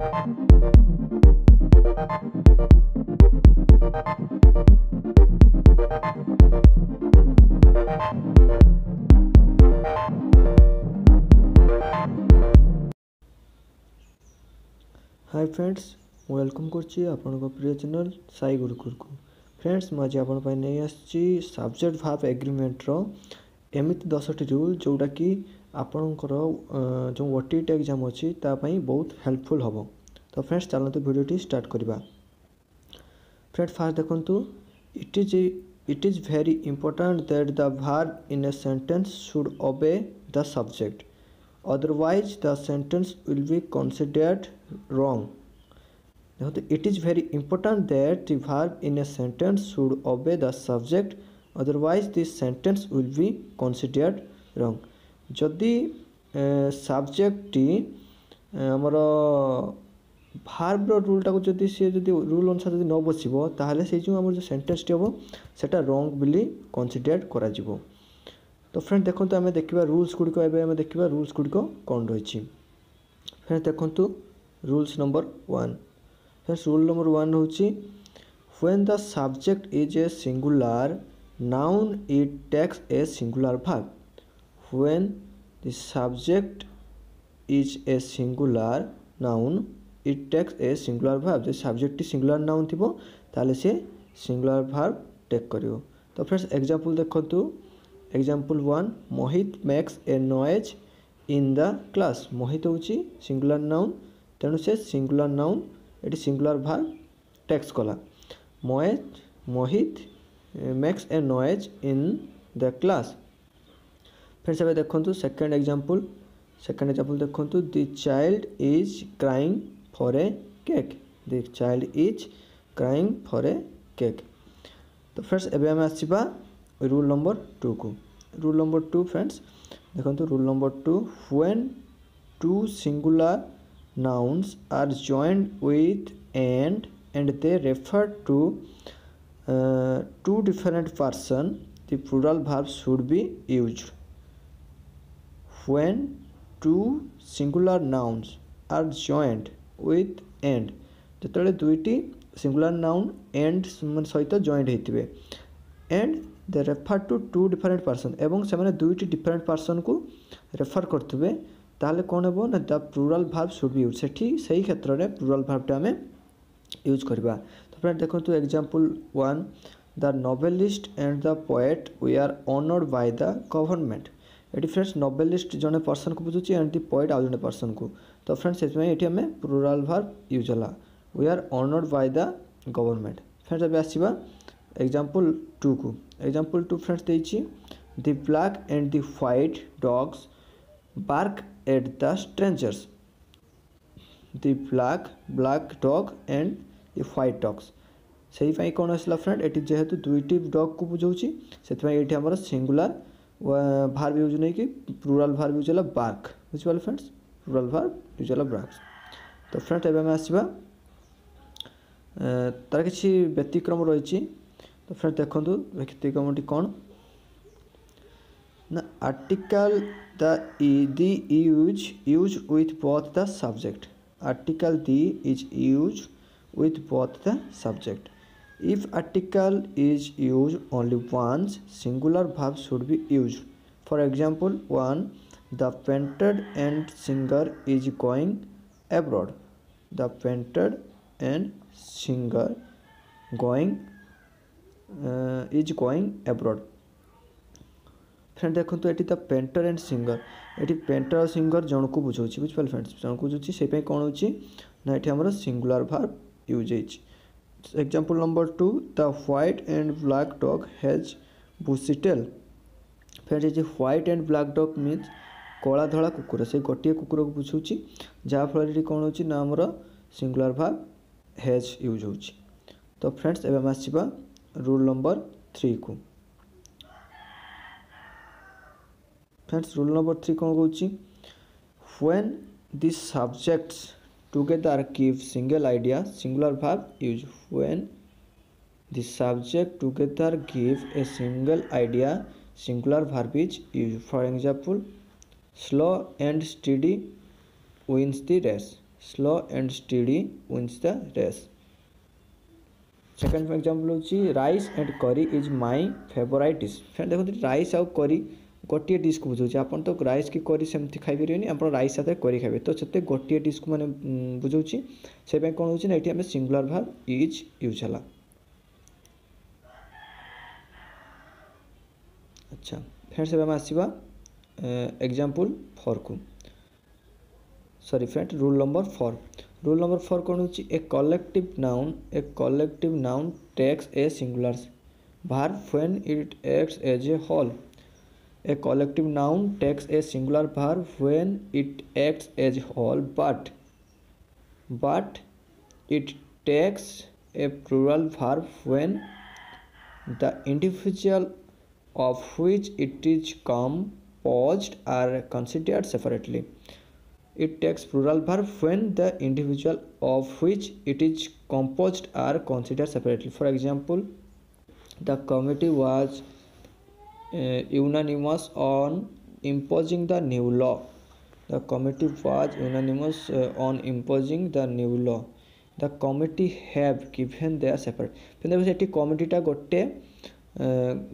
Hi friends, welcome करछि आपन प्रिय चैनल साई गुरुकुल को। फ्रेंड्स मुझे आपन नहीं आसी सब्जेक्ट भाव एग्रीमेंट रो एमिति 10टी रूल जोटा कि आपणकर जो ओटीटी एग्जाम अच्छी तापाई बहुत हेल्पफुल हम। तो फ्रेंड्स चलते वीडियो स्टार्ट करवा। फ्रेंड्स फास्ट देखंतु, it is very important that the verb in a sentence should obey the subject, otherwise the sentence will be considered wrong. It is very important that the verb in a sentence should obey the subject, otherwise this sentence will be considered wrong. जदि subject आमर भार्बर रूलटा को जदि सी जदि rule अनुसार जदि न बसब ताहले से जो आमर जो सेंटेंस टी हम सेटा रॉन्ग बोली कंसीडर करा जिवो। तो फ्रेंड देखो आम देखा रूल्स गुड़िक एवं देखा रूल्स गुड़िक कौन रही। फ्रेंड्स देखो rules number 1। Friends rule number 1 हूँ when the subject is a singular noun it takes a singular verb. When the subject is a singular noun it takes a singular verb. जो subject singular noun थी ताले से singular verb take करियो। तो friends example देखो। Example 1, Mohit makes a noise in the class. Mohit हूँ singular noun, तेणु से सिंगुलर नाउन ये सिंगुलर वर्ब टेक्स कला। Mohit makes a noise in the class. Friends एबे देखंतु सेकंड एग्जाम्पल देखो। The child is crying for a cake. The child is crying for a cake. तो friends एबे हम आसीबा रूल नंबर 2 को। रूल नंबर 2 फ्रेंड्स देखो। Rule number 2, when two singular nouns are joined with and they refer to two different person the plural verb should be used. When two singular nouns are joined with and, जो दुईटी singular noun and सहित joint होते and they refer to two different person एवं से मैंने दुईटी different person को refer करते ताहले कौन हो ना the plural verb should be use. से क्षेत्र में प्लूरल वर्बटा आम यूज करवा। तो फ्रेंड देखो example 1, the novelist and the poet we are honoured by the government. ये फ्रेंड्स नोवेलिस्ट जने पर्सन को बुझुची एंड द पोएट आउ जने पर्सन को। तो फ्रेंड्स ये आम प्लूरल वर्ब यूज है we are honoured by the government. Friends अब आसवा एग्जाम्पल 2 को। एग्जाम्पल 2 फ्रेंड्स देइछि, the black and the white dogs bark at the strangers. The black dog and the white dogs से कौन आसला फ्रेंड ये जेहेतु दुईटी डॉग को बुझाऊँगी से आमर सिंगुलर वर्ब यूज नहीं कि प्लूरल वर्ब यूज है बार्क। बुझिपारे फ्रेंड्स प्लूरल वर्ब यूज है बार्क। तो फ्रेंड्स एबे आम आसवा तार किसी व्यतिक्रम रही। तो फ्रेंड देखो व्यतिक्रमटी कौन ना article the use with both the subject. Article the is use with both the subject. If article is use only once singular verb should be use. For example 1, the painter and singer is going abroad. The painter and singer going is going abroad. Friend देखो ये the painter and singer ये painter और singer जन को बुझाऊँ। बुझिपारे friends जन को बुझुची से कौन हो ना ये आमर सिंगुलर वर्ब यूज है। Example number 2, the white and black dog has bushy tail. Friends ये white and black dog means कला धला कुकुर से गोटे कुकुर को बुझाऊँ जहाँफल ये कौन हो ना आमर सिंगुलर वर्ब हैज यूज हो। तो फ्रेंड्स एवं आसवा रूल नंबर 3 को। फ्रेंड्स रूल नंबर 3 कौन कहूँ, when this subjects together give single idea singular verb use. When this subject together give a single idea singular verb is use. For example slow and study wins the race. Slow and steady wins the race. Second example होची rice and curry is my favourite dish. Friend देखो rice आउ curry गोटे dish को बुझाऊँ आप तो rice की करी सेमती खाई आप राइस साथ करी खाइबे तो से गोटे डिश को मैंने बुझाऊँ से कौन होची ना ये आम सिंगुलर वर्ब इज यूज है। अच्छा फ्रेंड से आम आसवा एग्जांपल 4 को sorry friend rule number 4। Rule number 4 कौन होची a collective noun takes a singular verb when it acts as a whole। A collective noun takes a singular verb when it acts as a whole, but it takes a plural verb when the individual of which it is composed are considered separately। It takes plural verb when the individual of which it is composed are considered separately। For example, the committee was unanimous on imposing the new law। The committee was unanimous on imposing the new law। The committee have given their separate। देखो सेठी कमिटीटा गोटे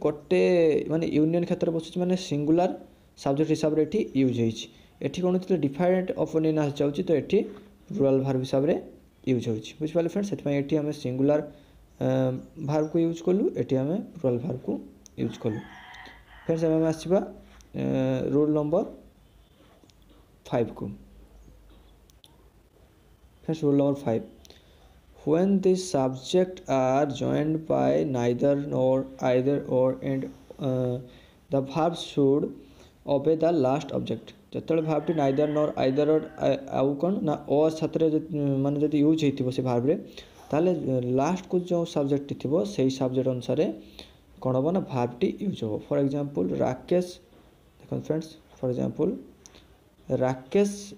गोटे माने union क्षेत्र में बसुच माने singular subject हिसाब रे एठी यूज होईछि। एठी कोन होतले डिफाइनेट ओपोनियन आ जाउछि तो एठी प्लुरल वर्ब हिसाब रे यूज होईछि। बुझ पाले फ्रेंड्स सेति एठी हमें सिंगुलर वर्ब को यूज कलु एठी हमें प्लुरल वर्ब को यूज कलु। फिर से हमें आसवा रूल नंबर 5 को। फिर rule number 5 when the subject are joined by neither nor either or and the verb should obey the last object। जतले verb T neither nor either or आउ कौन ना और साथरे माने जदि यूज हेतिबो से verb रे ताले लास्ट को जो सब्जेक्ट टी थिबो सेही सब्जेक्ट अनुसार कौन हम ना verb टी यूज हो। फॉर एग्जांपल राकेश देखो फ्रेंड्स फॉर एग्जांपल राकेश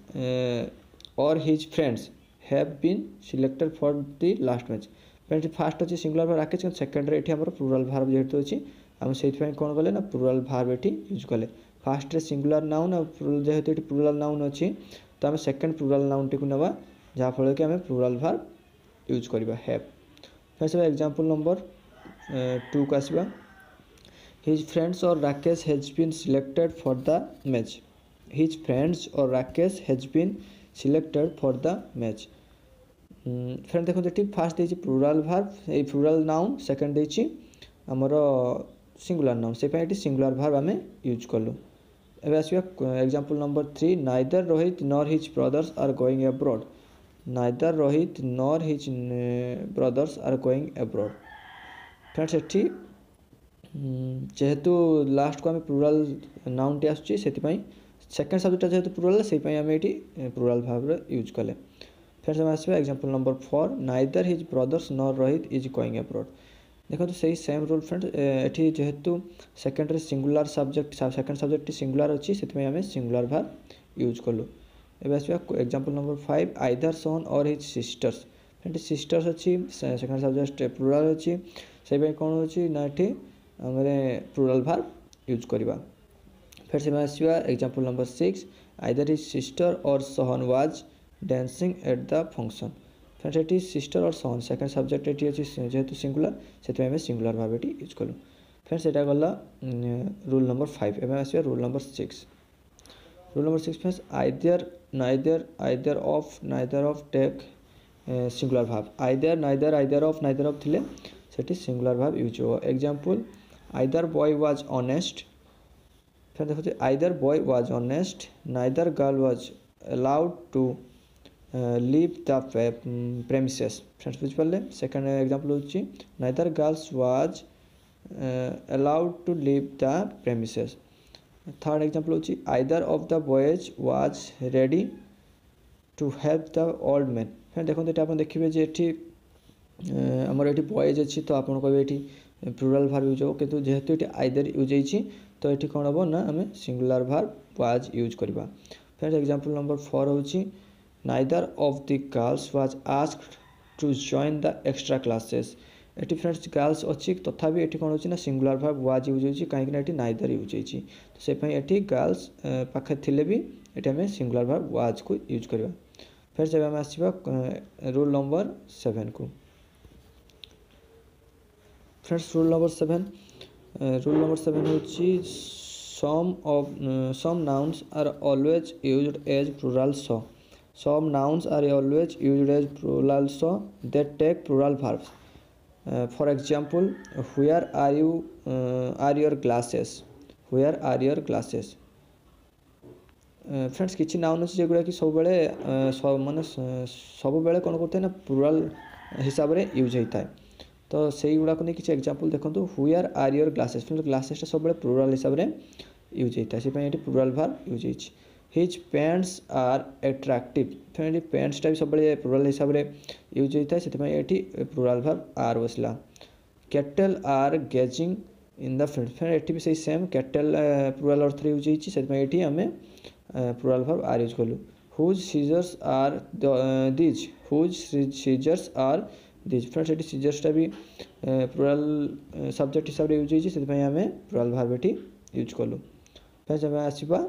और his friends have been selected for the last match. Friends first अच्छे सिंगुलर वर्ब राकेश सेकंड रे एठी हमर प्लुरल वर्ब जेहेतु अछि हम सेति पय कोन गले ना प्लुरल वर्ब एठी यूज कले। फर्स्ट रे सिंगुलर नाउन और जेहेतु एठी प्लुरल नाउन अछि तो हम सेकंड प्लुरल नाउन टी को नबा जहा फल कि हम प्लुरल वर्ब यूज करबा हैव। फर्स्ट एग्जांपल नंबर 2 का आसबा his friends or Rakesh has been selected for the match. His friends or Rakesh has been selected for the match. Friend देखो ये फास्ट देछि प्लुरल वर्ब ए प्लुरल नाउन सेकंड देछि हमर सिंगुलर नाउन से पे सिंगुलर वर्ब आमे यूज करलु। एबे आसबा example number 3 neither Rohit nor his brothers are going abroad. Neither Rohit nor his brothers are going abroad. Friends एठी जेहेतु लास्ट को आम प्लुरल नाउन टी आसुची सेति पई सेकंड सब्जेक्ट जेहेतु प्लुरल से पई आम एठी प्लुरल वर्ब यूज कले। फिर से आसबा example number 4 neither his brothers nor Rohit is going abroad. देखो तो सही सेम रूल फ्रेंड एठी जेहेतु सेकंड रे singular subject second subject singular अछि सेति पई आम सिंगुलर वर्ब यूज करलु। एबे आसबा एग्जांपल नंबर 5 आइदर सन और हिज सिस्टर्स। फ्रेंड सिस्टर्स अछि सेकंड सब्जेक्ट प्लुरल अछि से पई कोन होछि ना एठी हमरे प्लुरल वर्ब यूज करबा। फिर से आसबा example number 6 either his sister or son was dancing at the function. Friends एटी sister or son second subject eighty अछि जेहेतु सिंगुलर सेति में सिंगुलर वर्ब एटी यूज कलु। फ्रेंड्स एटा गला रूल नंबर 5। एबे आसबा rule number 6। Rule number 6 friends either neither either of take singular verb. Either of थिले सेटी सिंगुलर वर्ब यूज हो। Example either boy was honest. फिर देखो either boy was honest neither girl was allowed to leave the premises. Friends बुझ पाले second example होची neither girls was allowed to leave the premises. Third example होची either of the boys was ready to help the old man. Friend देखो एटा अपन देखिबे जे एठी हमर एठी boys अछि तो आपण कहबे एठी प्लुरल वर्ब यूज हो किंतु जेहेतु एठी आइदर यूज होईछि तो एठी कोन हबो ना हमें सिंगुलर वर्ब वाज यूज करबा। फ्रेंड्स एग्जांपल नंबर 4 होची neither of the girls was asked to join the extra classes. एटी फ्रेंड्स गर्ल्स अछि तथापि एटी कोन होची ना सिंगुलर वर्ब वाज यूज होईछि काहे कि एटी नाइदर यूज होईछि तो से पई एटी गर्ल्स पाखे थिले भी एटी हमें सिंगुलर वर्ब वाज को यूज करबा। फिर जब आम आसवा रूल नंबर 7 को। फ्रेंड्स रूल नंबर 7 हूँ some nouns are always used as plural so. Some nouns are always used as plural so that take plural verbs. For example, where are you are your glasses? Where are your glasses? Friends किसी noun अच्छे जोगुड़ा कि सब माने सब कौन करते ना plural हिसाब से यूज होता है। तो से गुड़ाक नहीं किसी एग्जांपल देखो where are your glasses friends ग्लासेसटा सब प्लुराल हिसाब से यूज होता है से प्लुराल वर्ब यूज होती। His pants are attractive friend पैंट्सटा भी सब प्लुराल हिसाब से यूज होता है से प्लुराल वर्ब आर बसला। Cattle are grazing in the field friend एटी भी सही सेम कैटल प्लुराल अर्थ यूज होती से आम प्लुराल वर्ब आर यूज कलु। Whose scissors are these whose scissors are these friends ये सीजर्सटा भी प्लुराल सब्जेक्ट हिसाब से यूज होती से आम प्लुराल वर्ब ये यूज कलु। फ्रेंड्स आम आसवा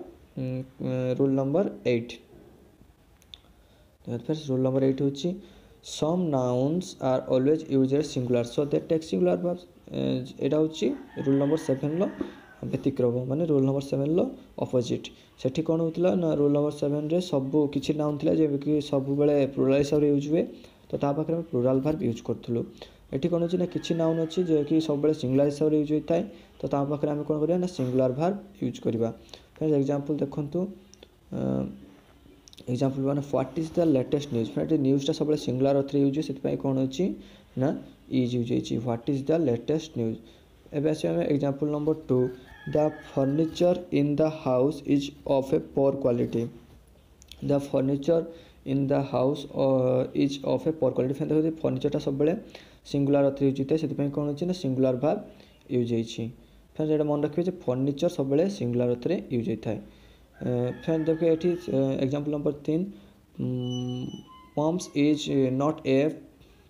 rule number 8। Friends rule number 8 हूँ some nouns are always use as singular so that take singular verbs. यहाँ हूँ रूल नंबर 7 व्यतिक्रम माने रूल नंबर 7 अपोजिट से कौन होता ना रूल नंबर 7 रे सब किसी नाउन था कि सब प्लुराल हिसाब से यूज हुए तो पाखे आम प्लुराल वर्ब यूज करूँ। ये कौन होना किसी नाउन अच्छी जो कि सब सिंगुलर हिसाब से यूज होता है तो पाखे आम कौन करवा ना सिंगुलर वर्ब यूज करवा। फ्रेंड्स एग्जांपल देखो example one what is the latest news friend न्यूज़टा सब सिंगुलर अर्थ यूज से कौन होची ना इज यूज होती what is the latest news. एवं आस example number 2 the furniture in the house is of a poor quality. The furniture in the house is of a poor quality friend देखो फर्निचरटा सब सिंगुलर अर्थ use होता है से कौन होची ना सिंगुलर वर्ब यूज होती। फ्रेंड्स ये मन रखिए फर्निचर सब सिंगुलर अर्थ यूज होता है। फ्रेंड देखिए ये example number 3 mumps is not a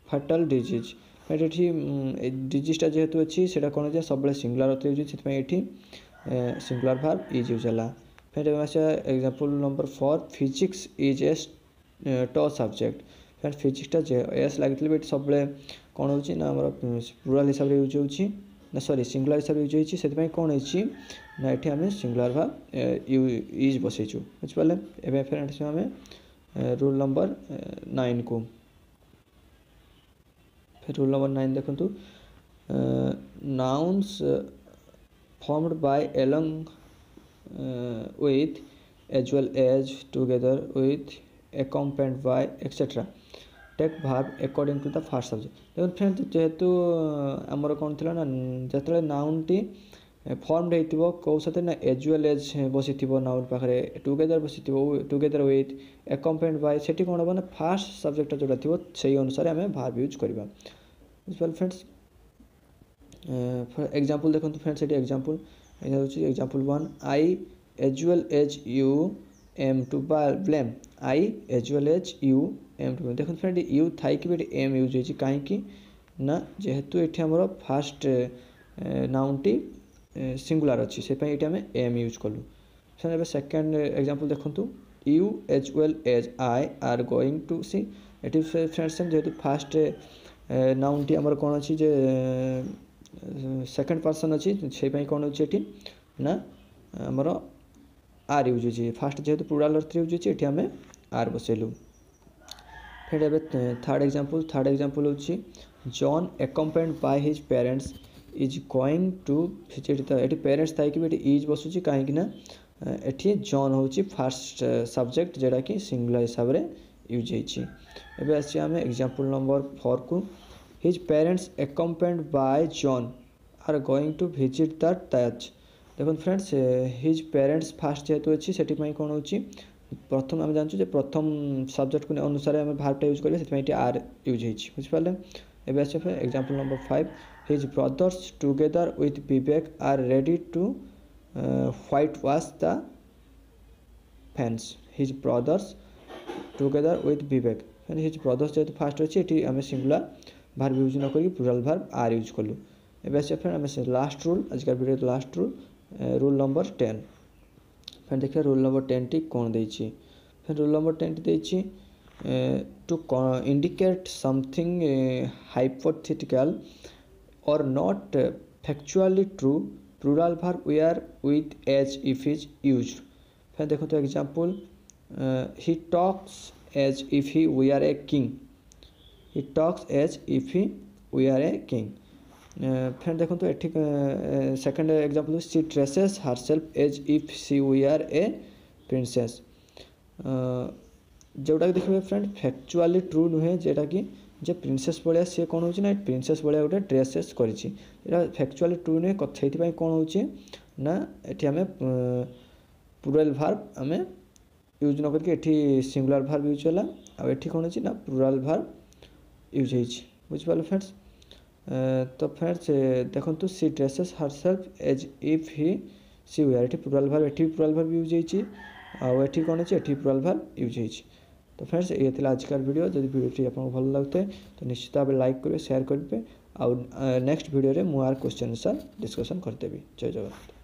fatal disease ये डिजीजटा जेहेतु अच्छी से कौन है सब सिंगुलर अर्थ यूज से सिंगुलर वर्ब इज यूज है। फिर example number 4 physics is a tough subject friend फिजिक्सटा एस लगे सब कौन हो प्लुराल हिसाब से यूज होची ना सॉरी सिंगुलर हिसाब से यूज होती से कौन है ना ये आम सिंगुलर वर्ब यूज बसईचु बुझिपारे। एवं फ्रेंड्स आम रूल नंबर 9 को। फिर रूल नंबर 9 देखो nouns formed by along with as well as together with accompanied by etc take verb according to the first subject। देखो फ्रेंड जेहेतु आमर कौन थी ना जो नाउन टी फॉर्मड हो कौ साथ ना एज वेल एज बसी नाउन पाखे टुगेदर बसी टुगेदर विथ accompanied by से कौन हम ना फास्ट सब्जेक्ट जोटा थी से अनुसार आम verb यूज करवा बुझिपारे। फ्रेंड्स एग्जांपल देखो फ्रेंड्स ये example example 1 I as well as you am to blame I as well as you am to blame देखो फ्रेंड यू थाई कि एम यूज होती कहीं ना जेहेतु ये आमर फास्ट नाउन टी सिंगुलर अच्छी से ये आम एम यूज कलु। फ्रेंड सेकेंड एग्जांपल देखो you as well as I are going to see ये फ्रेंड्स जेहेतु फास्ट नाउन टी आमर कौन अच्छी सेकेंड पर्सन अच्छी से कौन होती ना आमर आर यूज होती फास्ट जेहेतु प्लुराल अर्थ यूज होती आम आर बसैलु। फिर एवं थर्ड एग्जांपल हूँ John accompanied by his parents is going to visit the ये पेरेंट्स था कि इज बसुची कहीं ये जॉन हूँ फास्ट सब्जेक्ट जोटा कि सिंगुलर हिसाब से यूज होती। आस एग्जांपल नंबर 4 को his parents accompanied by John are going to visit the church. देखो फ्रेंड्स हिज पेरेंट्स फास्ट जेहेतु अच्छी से कौन हो प्रथम आम जानूँ प्रथम सब्जेक्ट को अनुसार आम भार्बटा यूज करेंगे से आर यूज होती बुझिपारे। एवं आस example number 5 his brothers together with Vivek are ready to white wash the fans his brothers together with Vivek his brothers जेहेतु फास्ट अच्छी ये आम सिंगुलर भार्ब यूज न करी प्लुराल भार्ब आर यूज कलु। एवं आस फ्रेंड आम लास्ट रूल आजकल वीडियो लास्ट रूल नंबर 10 फिर देखिए रूल नंबर 10 टी कौन देती। फिर rule number 10 T to indicate something hypothetical or not factually true, plural verb where with as if is used. फिर देखो तो example, he talks as if he were a king. he talks as if he were a king. फिर देखो तो एठी second example, she dresses herself as if she were a princess. जोटा देखिए friend factually true नुहे, जेटा कि जे princess भाया सी कौन हो प्रिंसेस भाया गोटे ड्रेसेस कर फैक्चुअली ट्रू नुहे कथा कौन हो ना ये आम प्लुराल वर्ब आम यूज न करके सिंगुलर वर्ब यूज है आठी कौन हो ना प्लुराल वर्ब यूज हो बुझिपारे फ्रेंड्स। तो फ्रेंड्स देखो she dresses herself as if he she were ये प्लुराल वर्ब ये प्लुराल वर्ब यूज होती कौन है प्लुराल वर्ब यूज हो। तो फ्रेंड्स ये थी आजकल वीडियो, जब वीडियोटी आपको भल लगता है तो निश्चित भाव लाइक करेंगे, शेयर करेंगे, आउ नेक्स्ट वीडियो रे मु आर क्वेश्चन आंसर डिस्कशन करदेवी। जय जगन्नाथ।